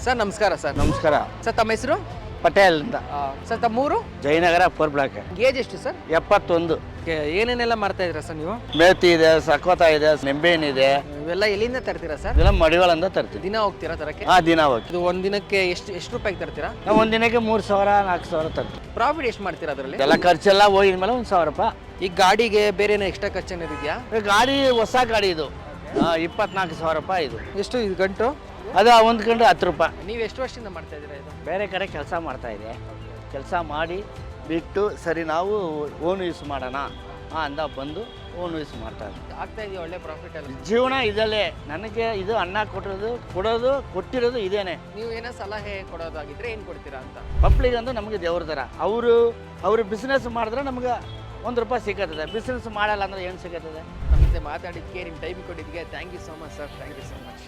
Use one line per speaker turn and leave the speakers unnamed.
Sir ನಮಸ್ಕಾರ sir.
ನಮಸ್ಕಾರ.
Sir ತಮ್ಮ ಹೆಸರು?
ಪಟೇಲ್ ಅಂತ.
ಸರ್ ತಮ್ಮೂರು?
ಜಯನಗರ 4 ಬ್ಲಾಕ್.
ಏಜ್ ಎಷ್ಟು ಸರ್?
71.
ಏನೇನೆಲ್ಲ ಮಾಡ್ತಾ ಇದ್ದೀರಾ ಸರ್ ನೀವು?
ಮೇತಿ ಇದೆ, ಸಕೋತ ಇದೆ, ನಿಂಬೆಹಣ್ಣಿದೆ.
ಇವೆಲ್ಲ ಎಲ್ಲಿಂದ ತರ್ತೀರಾ ಸರ್?
ಇದೆಲ್ಲ ಮಡಿವಾಳಂದ ತರ್ತೀವಿ.
ದಿನ ಹೋಗ್ತೀರಾ ತರಕ್ಕೆ?
ದಿನ ಹೋಗ್ತೀವಿ.
ಇದು ಒಂದು ದಿನಕ್ಕೆ ಎಷ್ಟು ರೂಪಾಯಿಗೆ ತರ್ತೀರಾ?
ನಾವು ಒಂದು ದಿನಕ್ಕೆ 3,000 4,000 ತರ್ತೀವಿ.
ಪ್ರಾಫಿಟ್ ಎಷ್ಟು ಮಾಡ್ತೀರಾ ಅದರಲ್ಲಿ?
ಎಲ್ಲ ಖರ್ಚೆಲ್ಲ ಹೋಗಿದ ಮೇಲೆ 1,000 ರೂಪಾಯಿ.
ಈ ಗಾಡಿಗೆ ಬೇರೆ ಏನೋ ಎಕ್ಸ್ಟ್ರಾ ಖರ್ಚು ಏನಾದ್ರು ಇದೆಯಾ?
ಗಾಡಿ ಹೊಸ ಗಾಡಿ ಇದು 24,000 ರೂಪಾಯಿ ಇದು.
ಎಷ್ಟು ಇದು ಗಂಟು?
ಅದು ಒಂದು ಗಂಟೆ 10 ರೂಪಾಯಿ.
ನೀವು ಎಷ್ಟು ವರ್ಷದಿಂದ ಮಾಡ್ತಾ ಇದ್ದೀರಾ ಇದು?
ಬೇರೆ ಕಡೆ ಕೆಲಸ ಮಾಡ್ತಾ ಇದೆ. ಕೆಲಸ ಮಾಡಿ ಬಿಟ್ಟು ಸರಿ ನಾವು ಓನ್ ಯೂಸ್ ಮಾಡೋಣ ಅಂದ ಬಂದು ಓನ್ ಯೂಸ್ ಮಾಡ್ತಾ ಇದ್ದೀವಿ.
ಆಗ್ತಾ ಇದೆಯಾ ಒಳ್ಳೆ ಪ್ರಾಫಿಟ್ ಎಲ್ಲ?
ಜೀವನ ಇದಲ್ಲೇ ನನಗೆ ಇದು ಅನ್ನ ಕೊಟ್ಟಿರೋದು ಇದೇನೆ.
ನೀವು ಏನೋ ಸಲಹೆ ಕೊಡೋದಾಗಿದ್ರೆ ಏನು ಕೊಡ್ತೀರಾ ಅಂತ?
ಪಬ್ಲಿಗಂದು ನಮಗೆ ದೇವ್ರ ಥರ. ಅವರು ಬಿಸ್ನೆಸ್ ಮಾಡಿದ್ರೆ ನಮ್ಗೆ 1 ರೂಪಾಯಿ ಸಿಕ್ಕತ್ತದೆ. ಬಿಸ್ನೆಸ್ ಮಾಡಲ್ಲ ಅಂದ್ರೆ ಏನು ಸಿಕ್ಕತ್ತದೆ?
ನಮ್ಮ ಜೊತೆ ಮಾತಾಡಿದ್ದಕ್ಕೆ ನಿಮ್ಮ ಟೈಮ್ ಕೊಟ್ಟಿದ್ದಕ್ಕೆ thank you so much sir. Thank you so much.